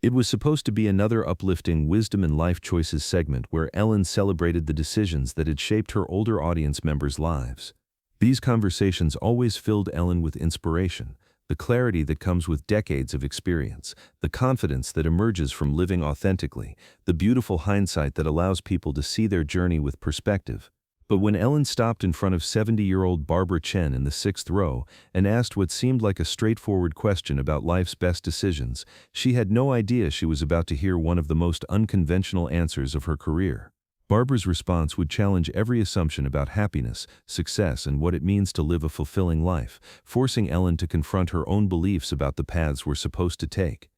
It was supposed to be another uplifting wisdom and life choices segment where Ellen celebrated the decisions that had shaped her older audience members' lives. These conversations always filled Ellen with inspiration, the clarity that comes with decades of experience, the confidence that emerges from living authentically, the beautiful hindsight that allows people to see their journey with perspective. But when Ellen stopped in front of 70-year-old Barbara Chen in the sixth row and asked what seemed like a straightforward question about life's best decisions, she had no idea she was about to hear one of the most unconventional answers of her career. Barbara's response would challenge every assumption about happiness, success, and what it means to live a fulfilling life, forcing Ellen to confront her own beliefs about the paths we're supposed to take.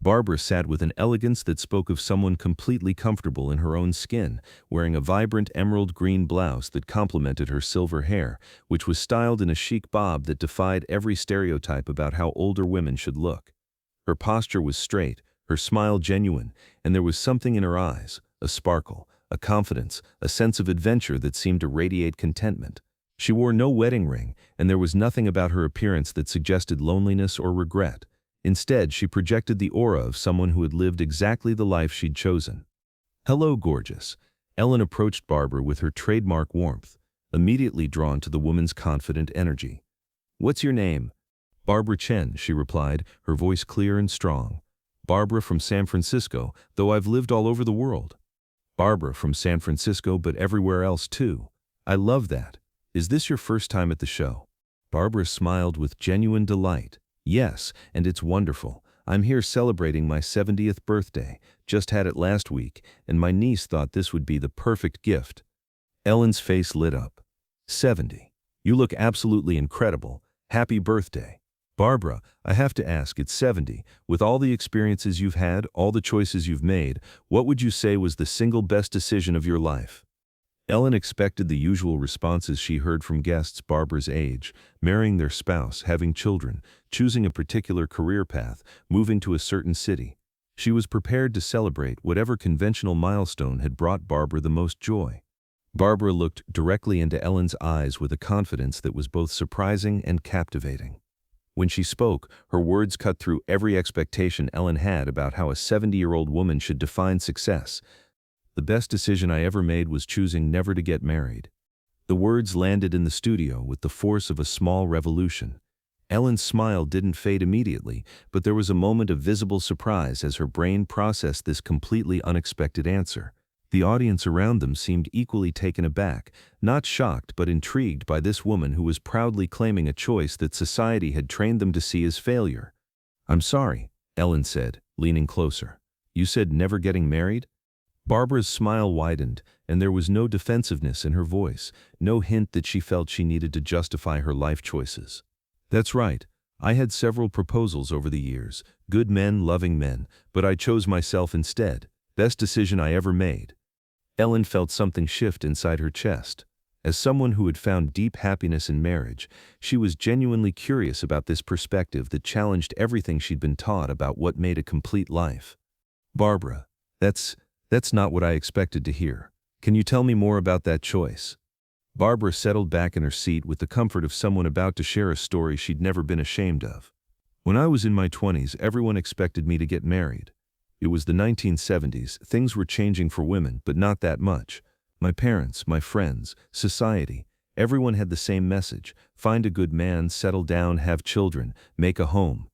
Barbara sat with an elegance that spoke of someone completely comfortable in her own skin, wearing a vibrant emerald green blouse that complemented her silver hair, which was styled in a chic bob that defied every stereotype about how older women should look. Her posture was straight, her smile genuine, and there was something in her eyes, a sparkle, a confidence, a sense of adventure that seemed to radiate contentment. She wore no wedding ring, and there was nothing about her appearance that suggested loneliness or regret. Instead, she projected the aura of someone who had lived exactly the life she'd chosen. "Hello, gorgeous." Ellen approached Barbara with her trademark warmth, immediately drawn to the woman's confident energy. "What's your name?" "Barbara Chen," she replied, her voice clear and strong. "Barbara from San Francisco, though I've lived all over the world." "Barbara from San Francisco, but everywhere else too. I love that. Is this your first time at the show?" Barbara smiled with genuine delight. "Yes, and it's wonderful. I'm here celebrating my 70th birthday, just had it last week, and my niece thought this would be the perfect gift." Ellen's face lit up. 70. You look absolutely incredible. Happy birthday." "Barbara, I have to ask, at 70, with all the experiences you've had, all the choices you've made, what would you say was the single best decision of your life?" Ellen expected the usual responses she heard from guests Barbara's age: marrying their spouse, having children, choosing a particular career path, moving to a certain city. She was prepared to celebrate whatever conventional milestone had brought Barbara the most joy. Barbara looked directly into Ellen's eyes with a confidence that was both surprising and captivating. When she spoke, her words cut through every expectation Ellen had about how a 70-year-old woman should define success. "The best decision I ever made was choosing never to get married." The words landed in the studio with the force of a small revolution. Ellen's smile didn't fade immediately, but there was a moment of visible surprise as her brain processed this completely unexpected answer. The audience around them seemed equally taken aback, not shocked but intrigued by this woman who was proudly claiming a choice that society had trained them to see as failure. "I'm sorry," Ellen said, leaning closer. "You said never getting married?" Barbara's smile widened, and there was no defensiveness in her voice, no hint that she felt she needed to justify her life choices. "That's right. I had several proposals over the years, good men, loving men, but I chose myself instead. Best decision I ever made." Ellen felt something shift inside her chest. As someone who had found deep happiness in marriage, she was genuinely curious about this perspective that challenged everything she'd been taught about what made a complete life. "Barbara, that's not what I expected to hear. Can you tell me more about that choice?" Barbara settled back in her seat with the comfort of someone about to share a story she'd never been ashamed of. "When I was in my 20s, everyone expected me to get married. It was the 1970s, things were changing for women, but not that much. My parents, my friends, society, everyone had the same message: find a good man, settle down, have children, make a home."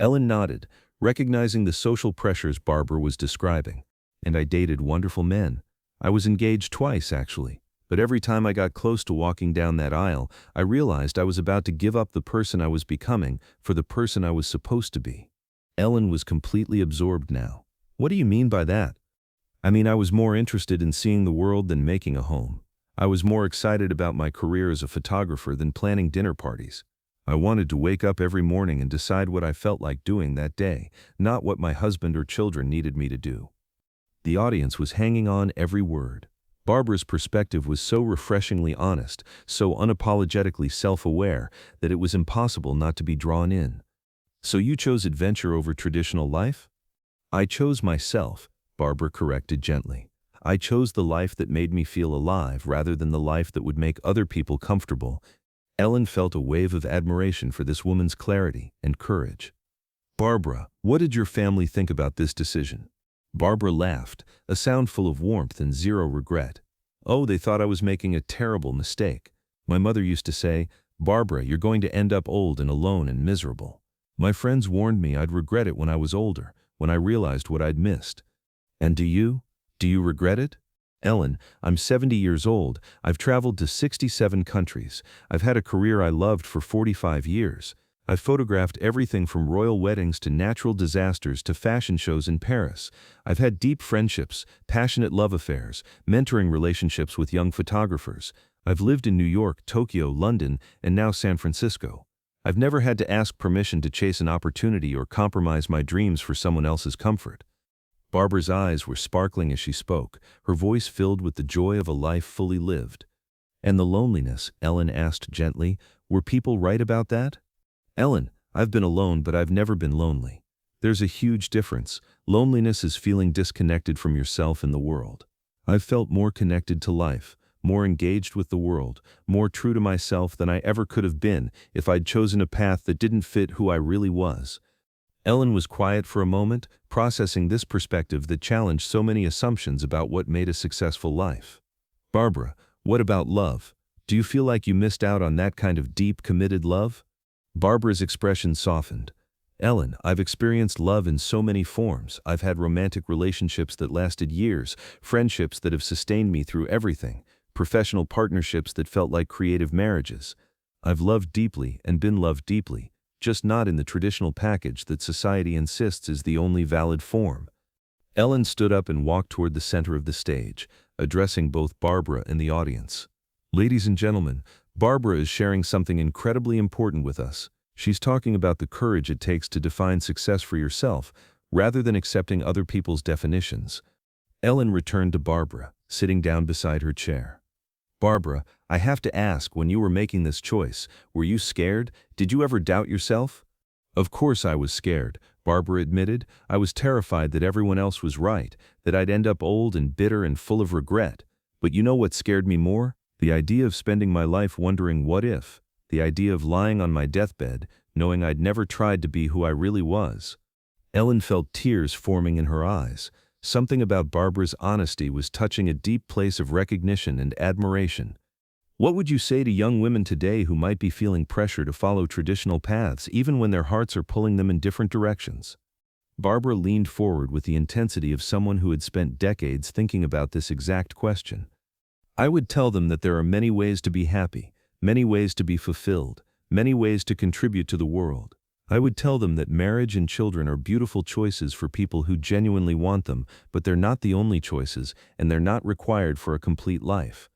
Ellen nodded, recognizing the social pressures Barbara was describing. "And I dated wonderful men. I was engaged twice, actually. But every time I got close to walking down that aisle, I realized I was about to give up the person I was becoming for the person I was supposed to be." Ellen was completely absorbed now. "What do you mean by that?" "I mean, I was more interested in seeing the world than making a home. I was more excited about my career as a photographer than planning dinner parties. I wanted to wake up every morning and decide what I felt like doing that day, not what my husband or children needed me to do." The audience was hanging on every word. Barbara's perspective was so refreshingly honest, so unapologetically self-aware, that it was impossible not to be drawn in. "So you chose adventure over traditional life?" "I chose myself," Barbara corrected gently. "I chose the life that made me feel alive rather than the life that would make other people comfortable." Ellen felt a wave of admiration for this woman's clarity and courage. Barbara, what did your family think about this decision? Barbara laughed, a sound full of warmth and zero regret. Oh, they thought I was making a terrible mistake. My mother used to say, Barbara, you're going to end up old and alone and miserable. My friends warned me I'd regret it when I was older, when I realized what I'd missed. And do you? Do you regret it? Ellen, I'm 70 years old. I've traveled to 67 countries. I've had a career I loved for 45 years. I've photographed everything from royal weddings to natural disasters to fashion shows in Paris. I've had deep friendships, passionate love affairs, mentoring relationships with young photographers. I've lived in New York, Tokyo, London, and now San Francisco. I've never had to ask permission to chase an opportunity or compromise my dreams for someone else's comfort. Barbara's eyes were sparkling as she spoke, her voice filled with the joy of a life fully lived. And the loneliness, Ellen asked gently, were people right about that? Ellen, I've been alone, but I've never been lonely. There's a huge difference. Loneliness is feeling disconnected from yourself and the world. I've felt more connected to life, more engaged with the world, more true to myself than I ever could have been if I'd chosen a path that didn't fit who I really was. Ellen was quiet for a moment, processing this perspective that challenged so many assumptions about what made a successful life. Barbara, what about love? Do you feel like you missed out on that kind of deep, committed love? Barbara's expression softened. Ellen, I've experienced love in so many forms. I've had romantic relationships that lasted years, friendships that have sustained me through everything, professional partnerships that felt like creative marriages. I've loved deeply and been loved deeply, just not in the traditional package that society insists is the only valid form. Ellen stood up and walked toward the center of the stage, addressing both Barbara and the audience. Ladies and gentlemen, Barbara is sharing something incredibly important with us. She's talking about the courage it takes to define success for yourself, rather than accepting other people's definitions. Ellen returned to Barbara, sitting down beside her chair. Barbara, I have to ask, when you were making this choice, were you scared? Did you ever doubt yourself? Of course I was scared, Barbara admitted. I was terrified that everyone else was right, that I'd end up old and bitter and full of regret. But you know what scared me more? The idea of spending my life wondering what if. The idea of lying on my deathbed, knowing I'd never tried to be who I really was. Ellen felt tears forming in her eyes. Something about Barbara's honesty was touching a deep place of recognition and admiration. What would you say to young women today who might be feeling pressure to follow traditional paths even when their hearts are pulling them in different directions? Barbara leaned forward with the intensity of someone who had spent decades thinking about this exact question. I would tell them that there are many ways to be happy, many ways to be fulfilled, many ways to contribute to the world. I would tell them that marriage and children are beautiful choices for people who genuinely want them, but they're not the only choices, and they're not required for a complete life.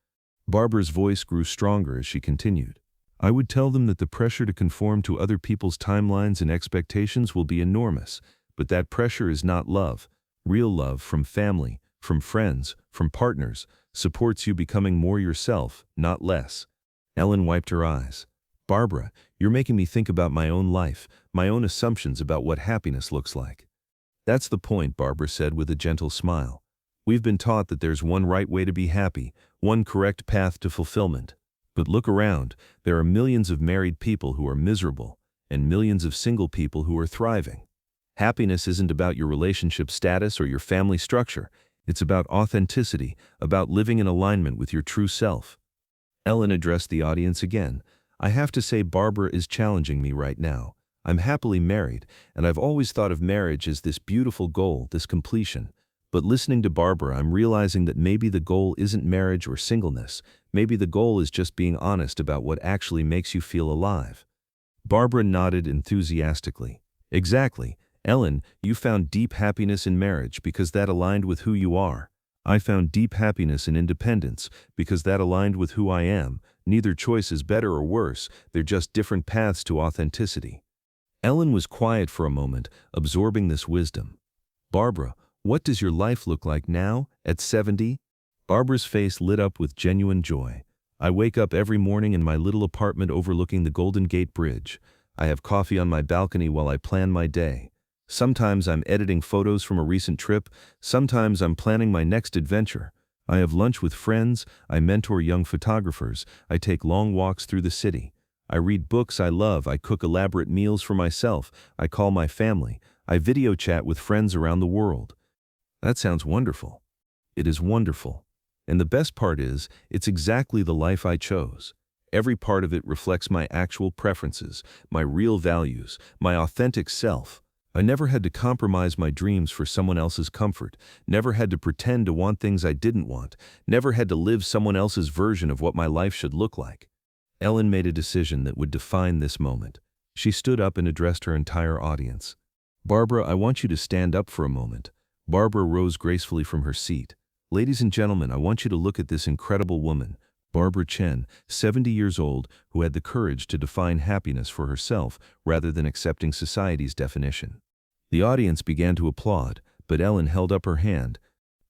Barbara's voice grew stronger as she continued. I would tell them that the pressure to conform to other people's timelines and expectations will be enormous, but that pressure is not love. Real love from family, from friends, from partners, supports you becoming more yourself, not less. Ellen wiped her eyes. Barbara, you're making me think about my own life, my own assumptions about what happiness looks like. That's the point, Barbara said with a gentle smile. We've been taught that there's one right way to be happy, one correct path to fulfillment. But look around, there are millions of married people who are miserable, and millions of single people who are thriving. Happiness isn't about your relationship status or your family structure. It's about authenticity, about living in alignment with your true self. Ellen addressed the audience again. I have to say Barbara is challenging me right now. I'm happily married, and I've always thought of marriage as this beautiful goal, this completion. But listening to Barbara, I'm realizing that maybe the goal isn't marriage or singleness. Maybe the goal is just being honest about what actually makes you feel alive. Barbara nodded enthusiastically. Exactly. Ellen, you found deep happiness in marriage because that aligned with who you are. I found deep happiness in independence because that aligned with who I am. Neither choice is better or worse, they're just different paths to authenticity. Ellen was quiet for a moment, absorbing this wisdom. Barbara, what does your life look like now, at 70? Barbara's face lit up with genuine joy. I wake up every morning in my little apartment overlooking the Golden Gate Bridge. I have coffee on my balcony while I plan my day. Sometimes I'm editing photos from a recent trip, sometimes I'm planning my next adventure. I have lunch with friends, I mentor young photographers, I take long walks through the city. I read books I love, I cook elaborate meals for myself, I call my family, I video chat with friends around the world. That sounds wonderful. It is wonderful. And the best part is, it's exactly the life I chose. Every part of it reflects my actual preferences, my real values, my authentic self. I never had to compromise my dreams for someone else's comfort, never had to pretend to want things I didn't want, never had to live someone else's version of what my life should look like. Ellen made a decision that would define this moment. She stood up and addressed her entire audience. "Barbara, I want you to stand up for a moment." Barbara rose gracefully from her seat. "Ladies and gentlemen, I want you to look at this incredible woman, Barbara Chen, 70 years old, who had the courage to define happiness for herself rather than accepting society's definition." The audience began to applaud, but Ellen held up her hand.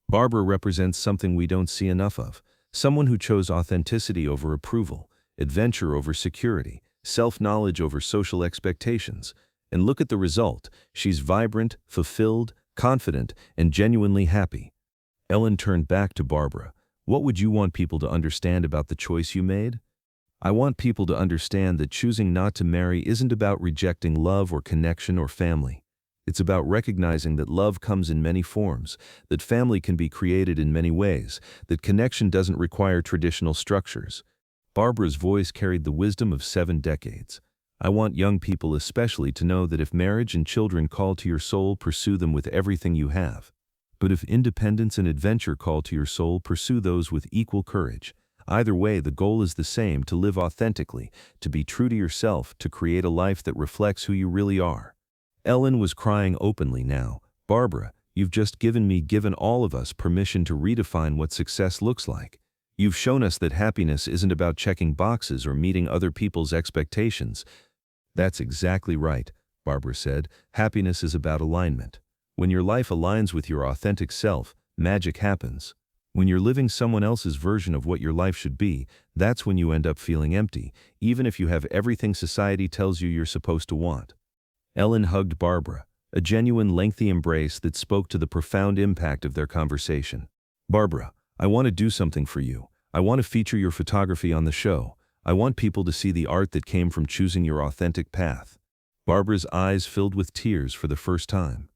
"Barbara represents something we don't see enough of, someone who chose authenticity over approval, adventure over security, self-knowledge over social expectations. And look at the result. She's vibrant, fulfilled, confident, and genuinely happy." Ellen turned back to Barbara. "What would you want people to understand about the choice you made?" "I want people to understand that choosing not to marry isn't about rejecting love or connection or family. It's about recognizing that love comes in many forms, that family can be created in many ways, that connection doesn't require traditional structures." Barbara's voice carried the wisdom of 7 decades. "I want young people especially to know that if marriage and children call to your soul, pursue them with everything you have. But if independence and adventure call to your soul, pursue those with equal courage. Either way, the goal is the same: to live authentically, to be true to yourself, to create a life that reflects who you really are." Ellen was crying openly now. "Barbara, you've just given all of us permission to redefine what success looks like. You've shown us that happiness isn't about checking boxes or meeting other people's expectations." "That's exactly right," Barbara said. "Happiness is about alignment. When your life aligns with your authentic self, magic happens. When you're living someone else's version of what your life should be, that's when you end up feeling empty, even if you have everything society tells you you're supposed to want." Ellen hugged Barbara, a genuine lengthy embrace that spoke to the profound impact of their conversation. "Barbara, I want to do something for you. I want to feature your photography on the show. I want people to see the art that came from choosing your authentic path." Barbara's eyes filled with tears for the first time.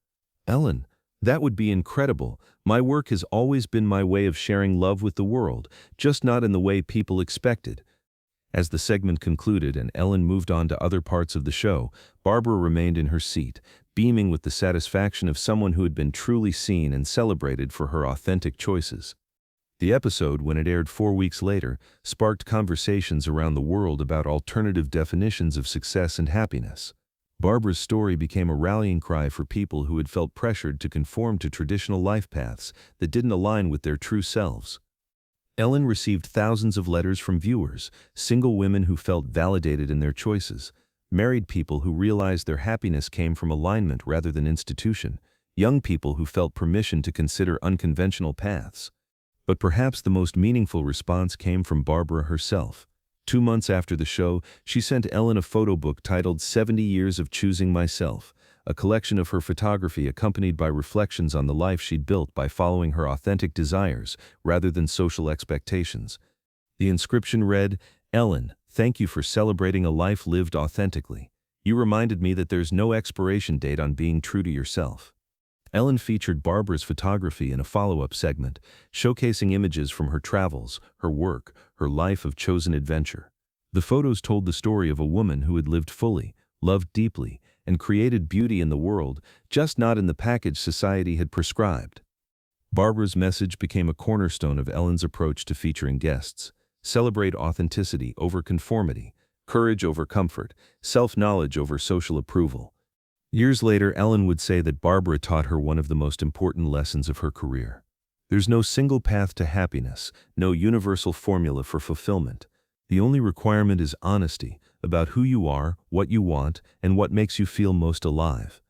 "Ellen, that would be incredible. My work has always been my way of sharing love with the world, just not in the way people expected." As the segment concluded and Ellen moved on to other parts of the show, Barbara remained in her seat, beaming with the satisfaction of someone who had been truly seen and celebrated for her authentic choices. The episode, when it aired 4 weeks later, sparked conversations around the world about alternative definitions of success and happiness. Barbara's story became a rallying cry for people who had felt pressured to conform to traditional life paths that didn't align with their true selves. Ellen received thousands of letters from viewers, single women who felt validated in their choices, married people who realized their happiness came from alignment rather than institution, young people who felt permission to consider unconventional paths. But perhaps the most meaningful response came from Barbara herself. 2 months after the show, she sent Ellen a photo book titled 70 Years of Choosing Myself, a collection of her photography accompanied by reflections on the life she'd built by following her authentic desires rather than social expectations. The inscription read, "Ellen, thank you for celebrating a life lived authentically. You reminded me that there's no expiration date on being true to yourself." Ellen featured Barbara's photography in a follow-up segment, showcasing images from her travels, her work, her life of chosen adventure. The photos told the story of a woman who had lived fully, loved deeply, and created beauty in the world, just not in the package society had prescribed. Barbara's message became a cornerstone of Ellen's approach to featuring guests. Celebrate authenticity over conformity, courage over comfort, self-knowledge over social approval. Years later, Ellen would say that Barbara taught her one of the most important lessons of her career. There's no single path to happiness, no universal formula for fulfillment. The only requirement is honesty about who you are, what you want, and what makes you feel most alive.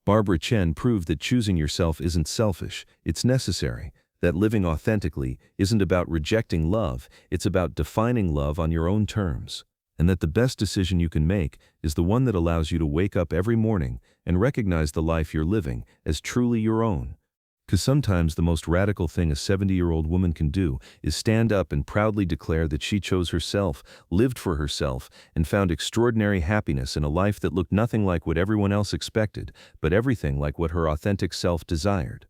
Barbara Chen proved that choosing yourself isn't selfish, it's necessary, that living authentically isn't about rejecting love, it's about defining love on your own terms, and that the best decision you can make is the one that allows you to wake up every morning and recognize the life you're living as truly your own. 'Cause sometimes the most radical thing a 70-year-old woman can do is stand up and proudly declare that she chose herself, lived for herself, and found extraordinary happiness in a life that looked nothing like what everyone else expected, but everything like what her authentic self desired.